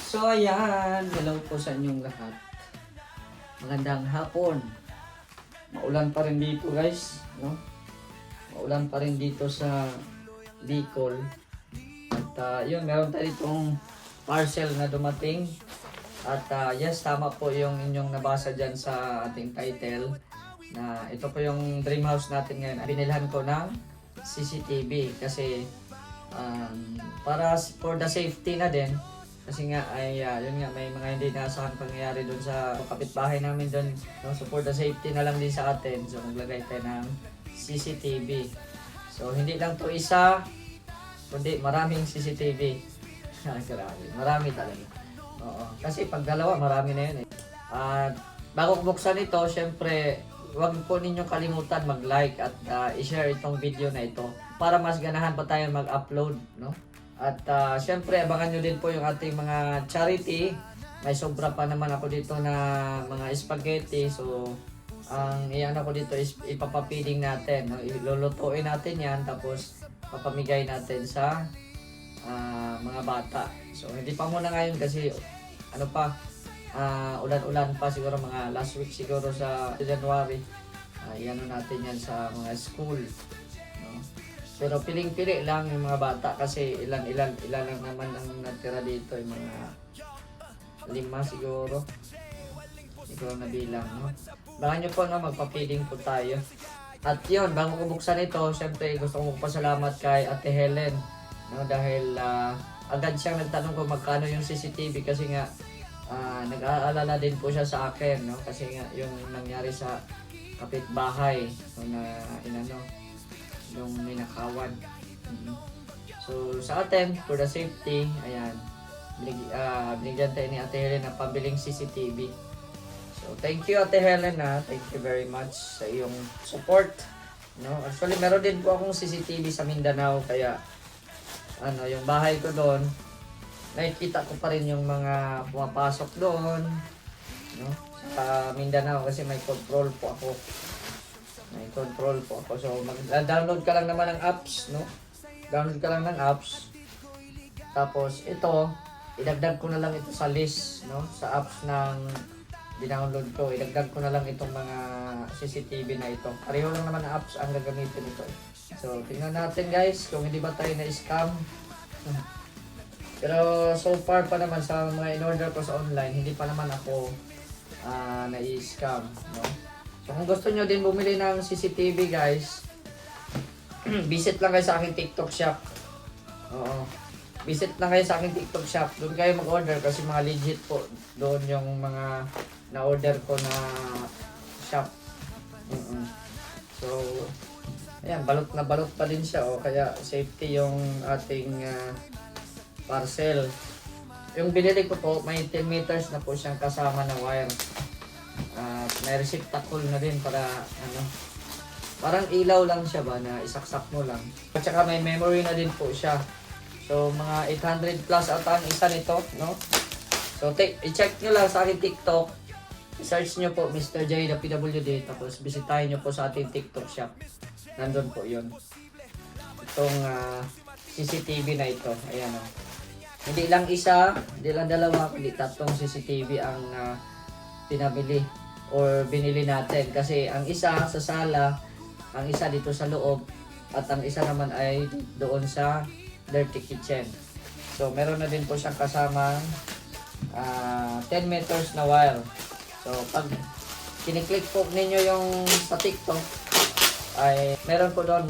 So ayan, hello po sa inyong lahat. Magandang hapon. Maulan pa rin dito guys, no? Maulan pa rin dito sa Bicol. At yun, meron tayo itong parcel na dumating. At yes, tama po yung inyong nabasa dyan sa ating title. Na ito po yung dream house natin ngayon. Binilhan ko ng CCTV kasi para for the safety na din. Kasi nga ay yun nga, may mga hindi naasahan pangyayari doon sa kapitbahay namin doon, no? So for the safety na lang din sa atin, so maglagay tayo ng CCTV. So hindi lang to isa, kundi maraming CCTV. Grabe, marami talaga. Oo, kasi pag dalawa marami na yun eh. At bago ko buksan ito, syempre huwag po ninyong kalimutan mag-like at i-share itong video na ito para mas ganahan pa tayo mag-upload, no? At syempre abangan nyo din po yung ating mga charity. May sobra pa naman ako dito na mga spaghetti. So ang iano ko dito is ipapapiling natin, no? Ilulutuin natin yan, tapos papamigay natin sa mga bata. So hindi pa muna ngayon kasi ano pa, ulan-ulan pa siguro, mga last week siguro sa January. Iano natin yan sa mga school, no? Pero piling-pili lang yung mga bata kasi ilan lang naman ang natira dito, yung mga 5 siguro. Siguro na bilang, no? Baka nyo po, no, magpapiling po tayo. At yun, bago ko buksan ito, syempre gusto ko pasalamat kay Ate Helen, no? Dahil agad siyang nagtanong kung magkano yung CCTV kasi nga nag-aalala din po siya sa akin, no? Kasi nga yung nangyari sa kapitbahay, na yung ninakawan. So sa atin, for the safety, ayan, binigyan tayo ni Ate Helen na pambiling CCTV. So thank you Ate Helen, thank you very much sa iyong support, no? Actually meron din po akong CCTV sa Mindanao, kaya yung bahay ko doon, nakikita ko pa rin yung mga pumapasok doon, no? Sa Mindanao kasi may control po ako. So mag-download ka lang naman ng apps, no? Download ka lang ng apps. Tapos ito, idagdag ko na lang ito sa list, no? Sa apps ng dinownload ko, idagdag ko na lang itong mga CCTV na ito. Pareho lang naman ang apps ang gagamitin ito. So tingnan natin guys kung hindi ba tayo na-scam. Pero so far pa naman sa mga in-order ko sa online, hindi pa naman ako na-scam, no? So kung gusto nyo din bumili ng CCTV guys, visit lang kayo sa aking TikTok shop. Oo. Visit lang kayo sa aking TikTok shop. Doon kayo mag-order kasi mga legit po doon yung mga na-order ko na shop. So ayan, balot na balot pa din siya, kaya safety yung ating parcel. Yung binili ko po, may 10 meters na po siyang kasama na wire. May receptacle na din para parang ilaw lang siya ba na isaksak mo lang. At saka may memory na din po siya. So mga 800 plus ata ang isa nito, no? So i-check nyo lang sa aking TikTok. I-search nyo po Mr. J the PWD, tapos bisitahin nyo po sa ating TikTok shop. Nandun po yun. Itong CCTV na ito. Ayan o. Hindi lang isa, hindi lang dalawa, kundi 3 CCTV ang pinabili or binili natin. Kasi ang isa sa sala, ang isa dito sa loob, at ang isa naman ay doon sa dirty kitchen. So meron na din po siyang kasama 10 meters na wire. So pag kiniklik po ninyo yung sa TikTok, ay meron po doon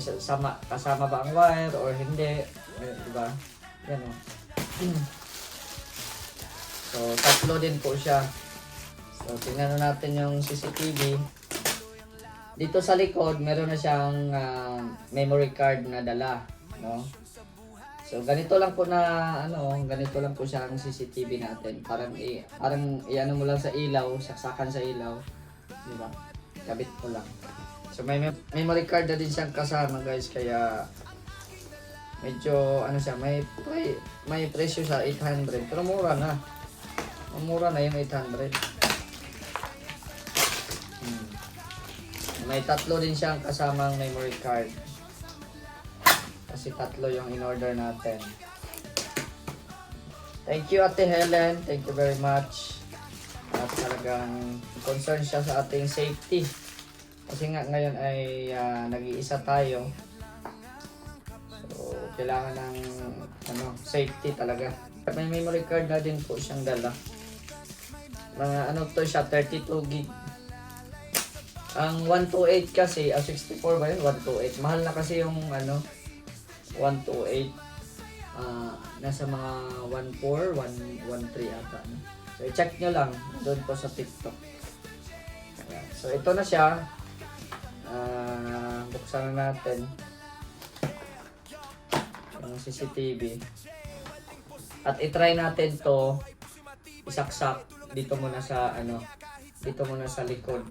kasama ba ang wire or hindi, diba? Yan o. So 3 din po siya. So tingnan natin yung CCTV. Dito sa likod meron na siyang memory card na dala, no? So ganito lang po na ganito lang po siya ang CCTV natin. Parang iano mo lang sa ilaw, saksakan sa ilaw, di ba? Kabit ko lang. So may memory card na din siyang kasama guys, kaya medyo siya, may presyo sa 800, pero mura na. Mura na yung 800. May 3 din siyang kasamang memory card. Kasi 3 yung in-order natin. Thank you Ate Helen, thank you very much. At talagang concern siya sa ating safety. Kasi nga ngayon ay nag-iisa tayo. So kailangan ng safety talaga. May memory card na din po siyang dala. Mga to siya, 32 gig. Ang 128 kasi, 64 ba yun? 128. Mahal na kasi yung 128. Nasa mga 1.4, 1.13 ata. No? So i-check nyo lang doon po sa TikTok. Ayan. So ito na siya. Buksan na natin yung CCTV. At i-try natin to isaksak dito muna sa dito muna sa likod.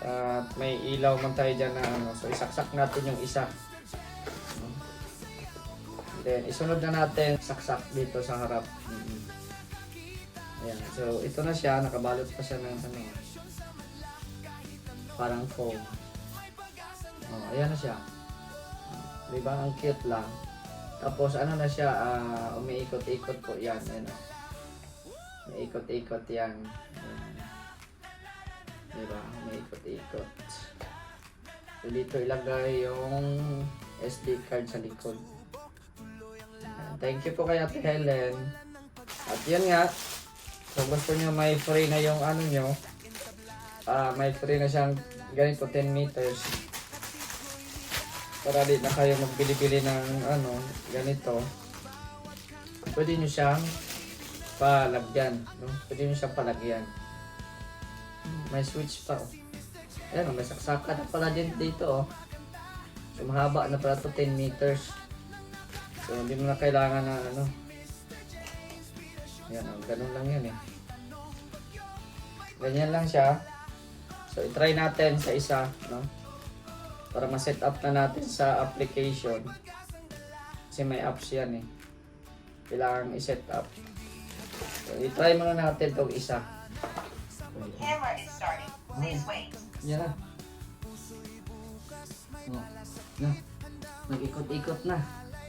At may ilaw man tayo dyan na so isaksak natin yung isa. Then isunod na natin saksak dito sa harap. Ayan, so ito na siya, nakabalot pa siya ng parang foam. Ayan na siya. Diba? Ang cute lang. Tapos na siya, umiikot-ikot po yan. Umiikot-ikot yan. Ayan. Diba? Umiikot-ikot. So dito ilagay yung SD card sa likod. Ayan. Thank you po kay Ate Helen. At yun nga, kung gusto nyo may free na yung nyo, may free na siyang ganito 10 meters. Para di na kayo magbili-bili ng ganito. Pwede nyo siyang palagyan, no? Pwede nyo siyang palagyan. May switch pa, oh. Ayan, may saksaka na pala din dito, oh. So mahaba na pala to 10 meters. So hindi mo na kailangan na Ayan, ganun lang yan, eh. Ganyan lang siya. So i-try natin sa isa, no? Para ma-set up na natin sa application. Kasi may apps yan, eh. Kailangan i-set up. So, i-try muna natin itong isa. Camera is starting. Please wait. Yan na. Na. Nag-ikot-ikot na.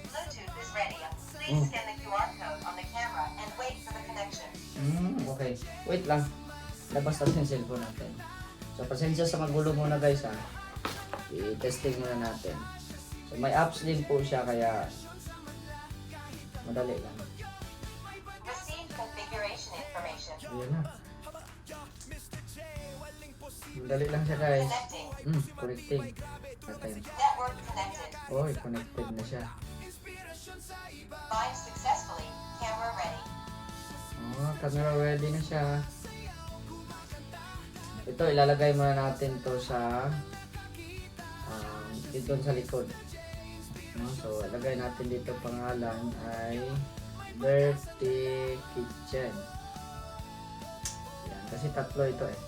Bluetooth is ready. Please scan the QR code on the camera and wait for the connection. Okay. Wait lang. Labas natin yung cellphone natin. So, pasensya sa magulo muna guys, ha. I-testing muna natin. So may apps din po siya kaya madali lang. Receive configuration information. Ayan na. Madali lang siya guys. Connecting. Okay. Network connected. Oy, connected na siya. Bind successfully. Camera ready. Camera ready na siya. Ito ilalagay muna natin to sa dito sa likod. So, lagay natin dito pangalan ay Birthday Kitchen. Yan, kasi tatlo ito, eh.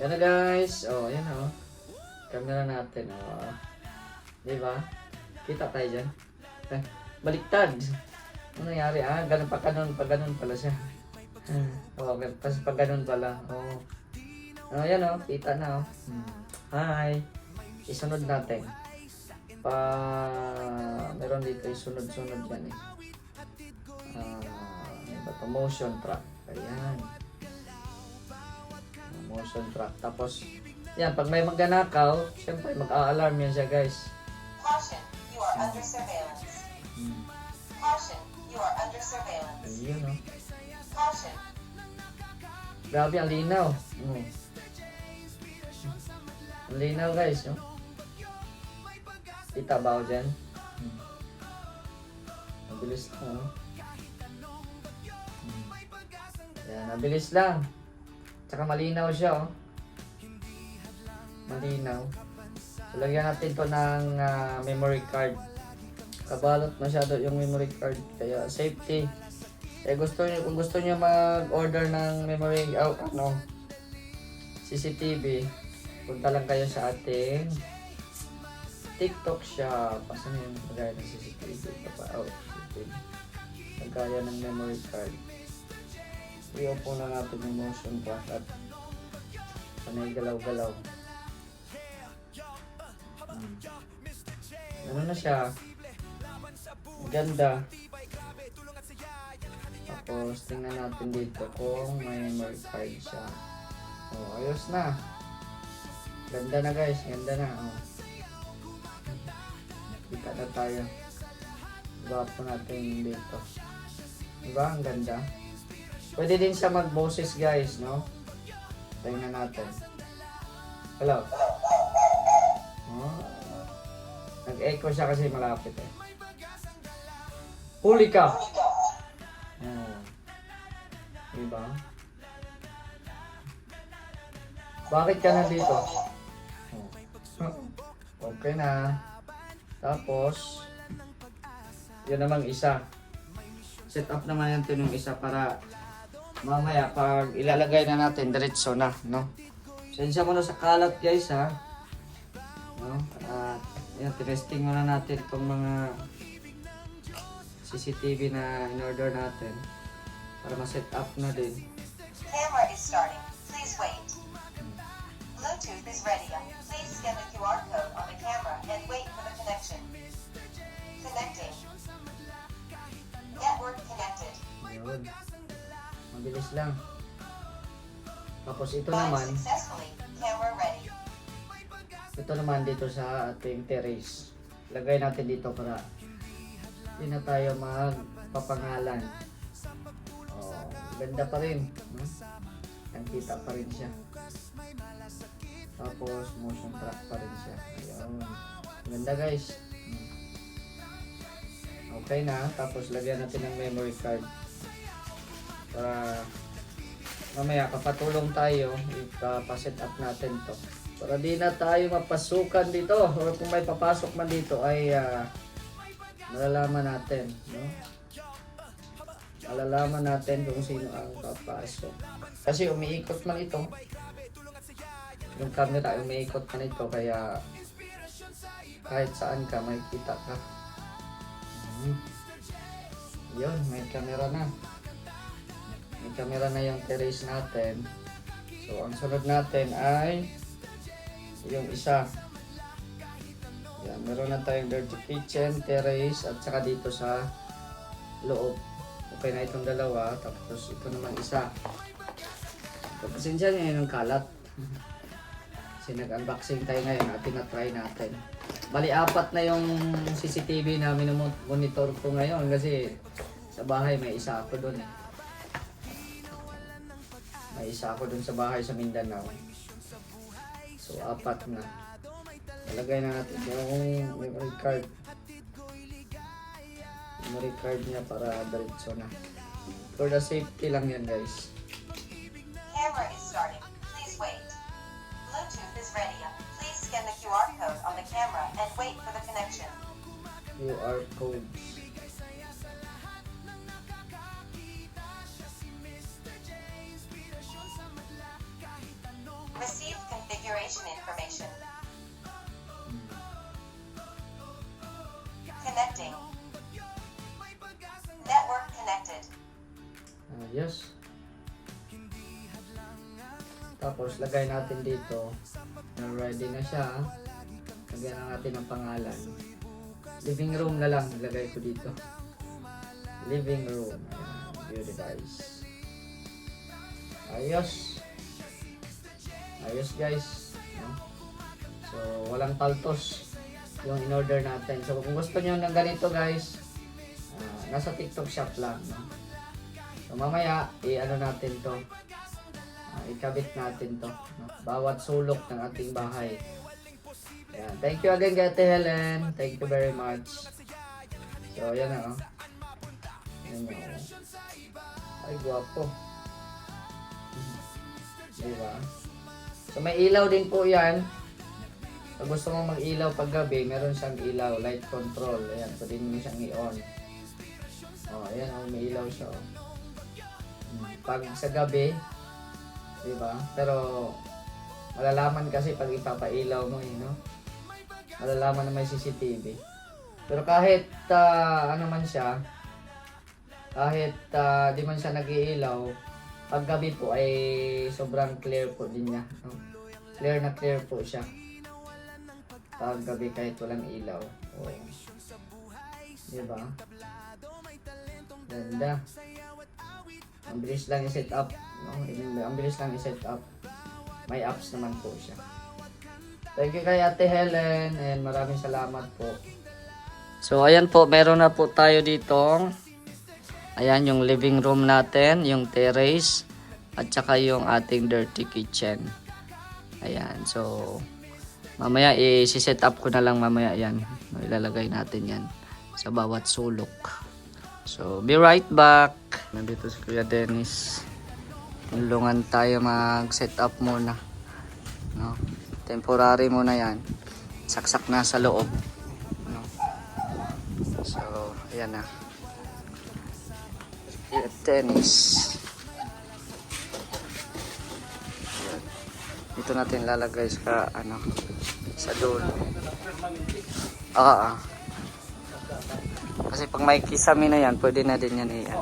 Yan na guys. Yan na, camera natin, diba? Kita tayo dyan. Baliktad. Ano nangyari? Ganun pa ganun pala siya. Tapos pag ganun pala. Yan, kita na, Hi. Isunod natin. Meron dito isunod-sunod yan, eh. Motion track. Ayan. Motion track. Tapos, yan, pag may magnanakaw, syempre mag-a-alarm yan siya, guys. Caution, you are under surveillance. Caution, you are under surveillance. Ayun, Caution. Grabe, ang linaw. Ang linaw, guys, Kita ba ako dyan? Mabilis lang, Yan, mabilis lang. Tsaka malinaw siya, Malinaw. So, lagyan natin to ng memory card. Kabalot masyado yung memory card. Kaya safety. Kung gusto niyo mag-order ng memory, CCTV, punta lang kayo sa ating TikTok shop. Asan yung magaya ng CCTV? CCTV. Magaya ng memory card. I-open na natin yung motion track at panay galaw-galaw. Ano na siya? Ganda. Tapos, tingnan natin dito kung may memory card siya. Oh, ayos na. Ganda na guys, ganda na. Oh. Kita na tayo. Gwapo natin dito. Diba? Ang ganda. Pwede din siya mag-boses guys, no? Tingnan natin. Hello. Oh. Nag-echo siya kasi malapit eh. Huli ka! Oh. Diba? Bakit ka nandito? Oh. Okay na. Tapos, yun namang isa. Set up naman natin yung isa para mamaya pag ilalagay na natin, diretso na, no? Sensya mo na sa kalat guys, ha? No? At, yan, testing muna natin itong mga CCTV na in-order natin para ma-set up na din. Camera is starting. Please wait. Bluetooth is ready. Please scan the QR code on the camera and wait for the connection. Connecting. Network connected. Ayun. Mabilis lang. Tapos ito Bind naman, successfully. Camera ready. ito naman dito sa ating terrace. Lagay natin dito para hindi na tayo magpapangalan. Oh, ganda pa rin. No? Kita pa rin siya. Tapos motion track pa rin siya. Ayun. Ganda guys. Okay na. Tapos lagyan natin ng memory card. Para mamaya kapatulong tayo, ipapaset up natin to. Para di na tayo mapasukan dito. O kung may papasok man dito ay malalaman natin. No? Malalaman natin kung sino ang papasok. Kasi umiikot man ito. Yung camera umiikot man ito. Kaya kahit saan ka may kita ka. Yun, may camera na. May camera na yung terrace natin. So ang sunod natin ay yung isa. Yan, meron na tayong dirty kitchen, terrace, at saka dito sa loob. Okay na itong dalawa, tapos ito naman isa. So, pasensya niya yung kalat. Kasi nag-unboxing tayo ngayon at tinatry natin. Bali, 4 na yung CCTV na monitor ko ngayon kasi sa bahay may isa ako doon eh. May isa ako doon sa bahay sa Mindanao. So, 4 na. Talagay na natin yung memory card. Memory card niya para diretso na. For the safety lang yan guys. Camera is starting. Please wait. Bluetooth is ready. Please scan the QR code on the camera and wait for the connection. QR code. Receive configuration information. Connecting. Network connected. Yes. Tapos lagay natin dito. Ready na siya. Lagyan na natin ang pangalan. Living room na lang ilagay ko dito. Living room. Ayan, view device. Ayos. Ayos guys. No? So walang paltos yung in-order natin. So kung gusto niyo ng ganito guys, nasa TikTok shop lang. No? So mamaya, i-ano natin to. Ikabit natin to. No? Bawat sulok ng ating bahay. Ayan. Thank you again, Ate Helen. Thank you very much. So, yan na. Yan na. Ay, guwapo. Diba? So, may ilaw din po yan. Pag gusto mong mag-ilaw pag gabi, meron siyang ilaw, light control. Ayan, pwede mo siyang i-on. Ayan, may ilaw siya. Pag sa gabi, diba? Pero, malalaman kasi pag ipapailaw mo no? Malalaman na may CCTV. Pero kahit ano man siya, kahit di man siya nag-iilaw, pag gabi po ay sobrang clear po din niya. No? Clear na clear po siya. Pag gabi kahit walang ilaw. Diba? Ganda. Ang bilis lang i-set up. No? Ang bilis lang i-set up. May apps naman po siya. Thank you kay Ate Helen and maraming salamat po. So ayan po, meron na po tayo dito. Ayan yung living room natin, yung terrace, at saka yung ating dirty kitchen. Ayan, so mamaya i-set up ko na lang mamaya yan. Ilalagay natin yan sa bawat sulok. So be right back. Nandito si Kuya Dennis. Tulungan tayo mag-set up muna. No? Temporary muna yan. Saksak na sa loob. No? So, ayan na. Tennis. Ayan. Dito natin lalagay sa sa dulo. Kasi pag may kisame na yan, pwede na din yan iyan.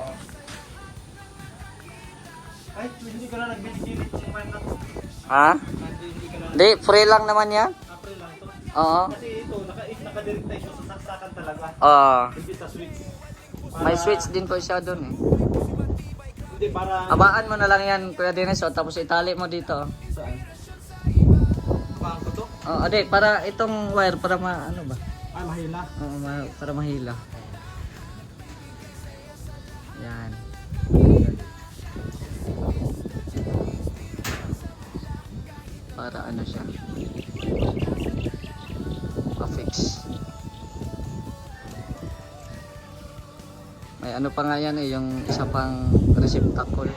Ay, hindi ka na nagbiligilid yung mind na to. Ha? Hindi, free lang naman yan. April lang to. Oo. Kasi ito, naka-direct tayo siya sa saksakan talaga. Oo. Hindi sa switch. May switch din po siya doon eh. Hindi, para... Abaan mo na lang yan, Kuya Dennis, tapos itali mo dito. Saan? Abaan ko to? Oo, ade, para itong wire, para ano ba? Ay, mahila. Oo, para mahila. Yan. Para ano siya? Ma-fix. May ano pa nga yan eh, yung isa pang receptacle.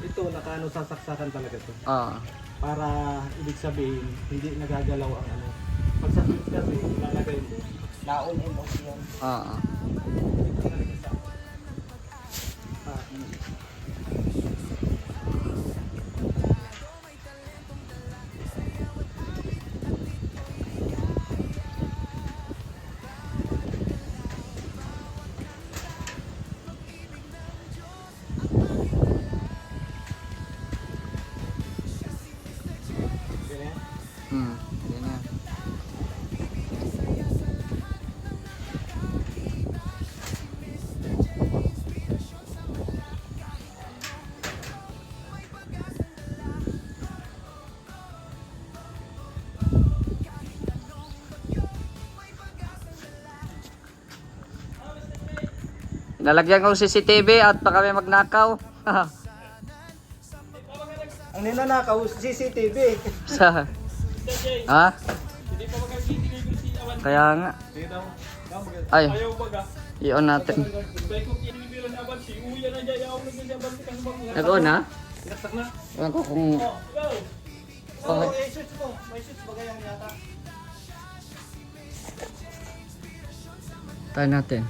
Ito, naka-ano sa saksakan talaga to. Oo. Para, ibig sabihin, hindi nagagalaw ang ano. Pag sa switch kasi, ilalagay mo. Naon and off yan. Oo. Dito talaga sa... Yan yan. Nalagyan ko CCTV at pa kami magnakaw. Ang ninanakaw, CCTV. Sa ha? Hindi pa mag-CCTV si Awan. Kaya nga. Sige daw. Ay, Ayaw baga. i-on natin. Bay ko kinibiro na Awan. Si Uya na dyan. Ayaw na dyan. Awan. Kasi bang... Nag-on ha? Sinaksak na. Ewan ko kung... Oh, go! Oh, Okay. may switch mo. May switch bagay ang yata. Tayo natin.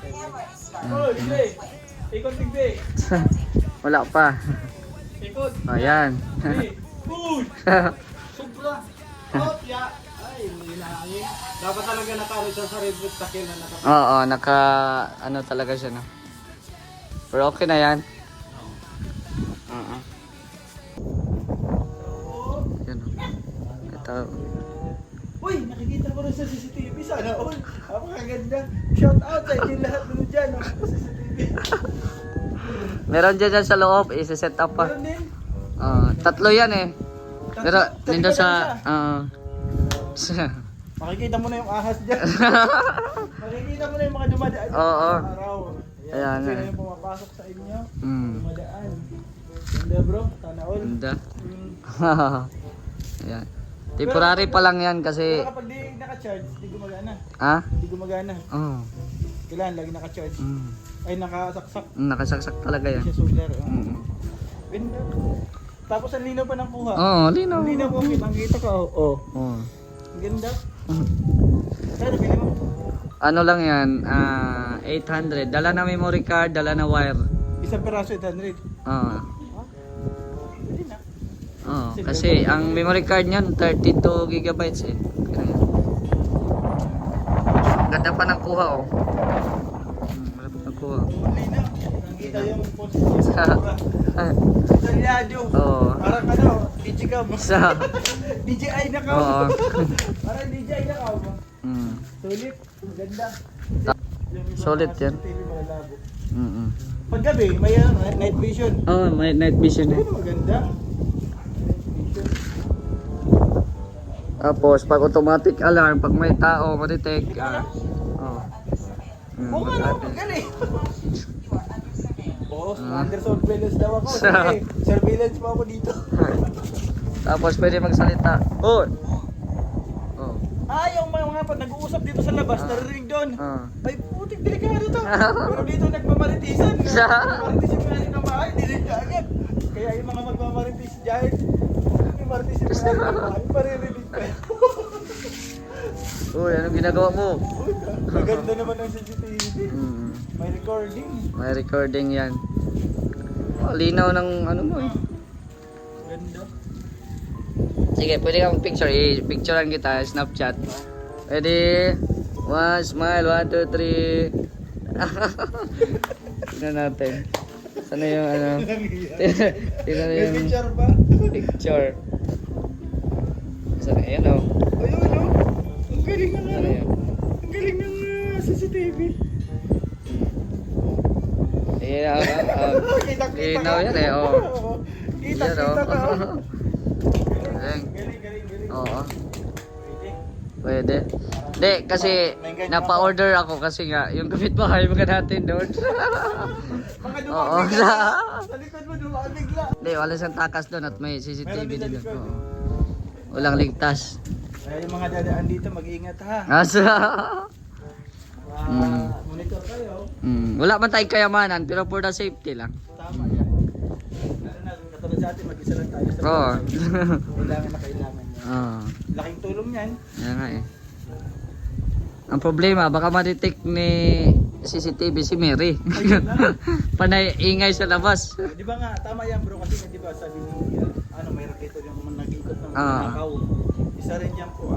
Camera is starting. Oh, tigbe. Ikot tigbe. Wala pa. Ikot. Ayan. Tigbe. Uy! Sobra. Oh, ya. Ay, hindi na hangin. Dapat talaga nakaroon siya sa red book takil na naka... Oo, naka... ano talaga siya no? Pero okay na yan. Oo. Yan o. Ito. Uy, nakikita ko rin sa CCTV. Sana all. Napakaganda. Shout out sa inyo lahat dun dyan. Sa CCTV. Meron dyan sa loob, isa-set up pa. Meron din. Tatlo yan eh. Pero nito sa... Makikita mo na yung ahas dyan. Makikita mo na yung mga dumadaan. Oo. Araw. Ayan Sino nga. yung pumapasok sa inyo? Mm. Dumadaan. Ganda bro. Sana all. Ganda. Mm. Ayan. Temporary pa lang yan kasi... Pero kapag di naka-charge, di gumagana. Ha? Di gumagana. Oo. Kailangan lagi naka-charge. Ay, nakasaksak. Nakasaksak talaga yan. Siya solar. Mm. Ganda. Tapos ang linaw pa ng kuha. Oo, linaw. Ang linaw po, kitang-kita ka. Oh. Oo. Ang ganda. Kaya bili mo. Ano lang yan, 800. Dala na memory card, dala na wire. Isang peraso 800. Oo. Pwede na. Oo, kasi ang memory card niyan 32 gigabytes eh. Kaya yan. Ganda pa ng kuha oh. Wala pa ng kuha. Online na. Nakita yung post sa Talyado. Oo. Parang ano, DJ mo. Sa DJI na ka. Oo. Parang DJI na ka. Mm. Sulit. Maganda. Solid yan. TV malabo. Mm-mm. Paggabi, may night vision. Oh, may night vision eh. Ano maganda? Tapos, pag automatic alarm, pag may tao, ma-detect. Oh. Oo nga no, magaling. Boss, under surveillance daw ako. Sige, surveillance pa ako dito. Tapos, pwede magsalita. Oh! Oh. Yung mga pa nag-uusap dito sa labas, naririnig doon. Ay, putik, delikado to. Pero dito nagmamaritisan. Maritisin nga rin ng bahay, dinig ka agad. Kaya yung mga magmamaritis dyan, may maritisin nga rin ng bahay, maririnig ka. Uy, anong ginagawa mo? Maganda naman ang CCTV. May recording. May recording yan. Oh, linaw ng ano mo eh. Ganda. Sige, pwede kang picture. I-picturean kita, Snapchat. Ready? One, smile. 1, 2, 3. Tignan natin. Sana yung ano? Tignan May yung picture ba? picture. Sana, ayan o. Ayun, ano? Ang galing ng Sana ano? yan. Ang galing ng CCTV. Ayan, Kita-kita linaw ka. yan eh, oh. Kita-kita Yan, ka. oh. Galing. Galing. Oo. Pwede. Hindi, kasi napa-order ako kasi nga, yung kapitbahay mga natin doon. Mga Oo. dumabigla. Sa likod mo dumabigla. Hindi, wala siyang takas doon at may CCTV Meron din sa din doon. likod. Oo. Walang ligtas. Kaya yung mga dadaan dito, mag-iingat ha. Asa? Monitor kayo. Wala man tayong kayamanan, pero for the safety lang. Tama yan. Lalo na, katulad sa atin, mag-isa lang tayo sa Oo. kailangan na kailangan yan. Oo. Laking tulong yan. Yan nga eh. Ang problema, baka ma-detect ni CCTV si Mary. Ayun lang. Panay ingay sa labas. Di ba nga, tama yan bro, kasi di ba sabi ni, may rakito yung nag-ikot ng Ah. Macau. Isa rin yan po,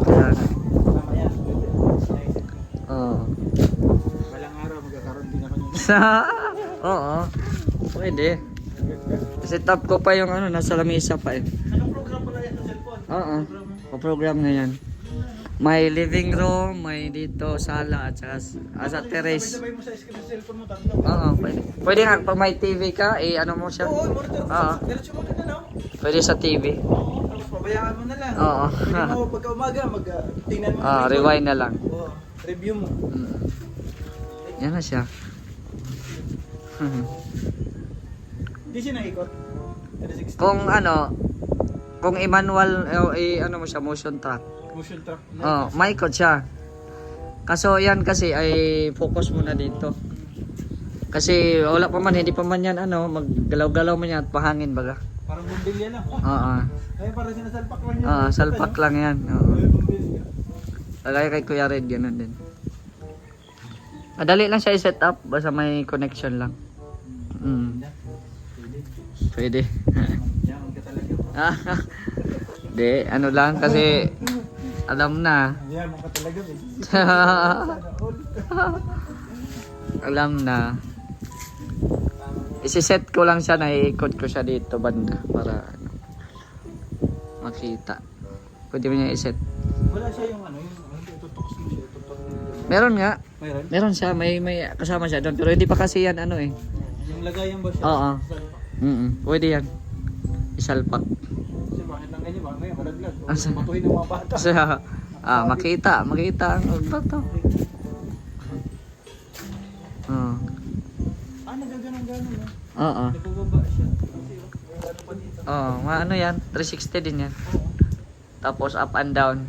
Yan. tama yan. Pwede. Naisip ko. Oo. Walang araw, magkakaroon din ako nyo. Oo. Pwede. Kasi top ko pa yung ano, nasa lamesa pa eh. Anong program pala yan sa cellphone? Oo. Pa-program na yan. May living room, may dito sala at saka sa terrace. Sabay-sabay mo sa screen sa cellphone mo, tatlo. Oo, pwede. Pwede nga pag may TV ka, ano mo siya. Oo, monitor. Oo. Diretso mo na no? Pwede sa TV. Oo, tapos pabayaan mo na lang. Oo. Pwede mo pagka umaga, tingnan mo. yung Rewind na lang. Oo, review mo. Yan na siya. Hindi siya naikot. 360. Kung i-manual, ano mo siya, motion track. Motion track. May ikot siya. Kaso yan kasi ay focus muna dito. Kasi wala pa man, hindi pa man yan maggalaw-galaw man yan at pahangin baga. Parang bumbilya lang. Oo. Ay, parang sinasalpak lang yun. Salpak lang yan. Oo. Ay, bumbilya. Lagay kay Kuya Red, ganun din. Madali lang siya i-set up, basta may connection lang. Pwede. Yan, ka talaga. Di, ano lang kasi alam na. Yan, ka talaga. Alam na. Isi-set ko lang siya, naiikot ko siya dito banda para makita. Pwede mo niya i-set. Wala siya yung tutok siya. Meron nga. Mayroon? Meron siya, may kasama siya doon. Pero hindi pa kasi yan Yung lagayan ba siya? Oo. Salpak. Pwede yan. Isalpak. Kasi bakit lang ganyan? Bakit ngayon malaglag? Asa? Matuhin ng mga bata. Makita ang bato. Nagaganon-ganon eh. Oo. Nagpababa siya. Kasi may ano pa dito. Ano yan? 360 din yan. Tapos up and down.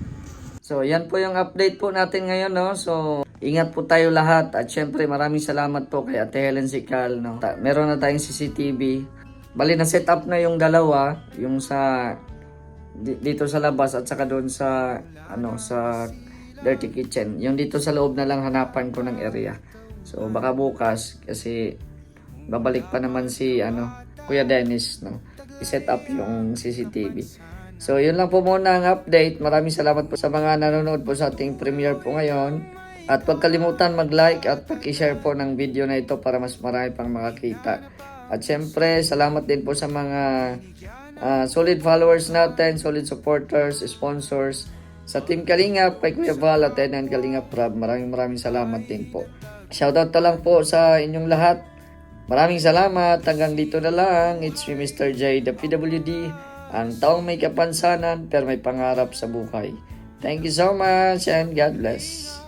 So, yan po yung update po natin ngayon, no? So, ingat po tayo lahat. At syempre, maraming salamat po kay Ate Helen Sical, no? Meron na tayong CCTV. Bali, na-set up na yung dalawa. Yung sa dito sa labas at saka doon sa sa dirty kitchen. Yung dito sa loob na lang hanapan ko ng area. So, baka bukas kasi babalik pa naman si Kuya Dennis, no? I-set up yung CCTV. So, yun lang po muna ang update. Maraming salamat po sa mga nanonood po sa ating premiere po ngayon. At huwag kalimutan mag-like at pag-share po ng video na ito para mas marami pang makakita. At syempre, salamat din po sa mga solid followers natin, solid supporters, sponsors. Sa Team Kalingap, kay Kuya Val at Tenan Kalingap Rob, maraming salamat din po. Shoutout na lang po sa inyong lahat. Maraming salamat. Hanggang dito na lang. It's me, Mr. J, the PWD. Ang taong may kapansanan pero may pangarap sa buhay. Thank you so much and God bless.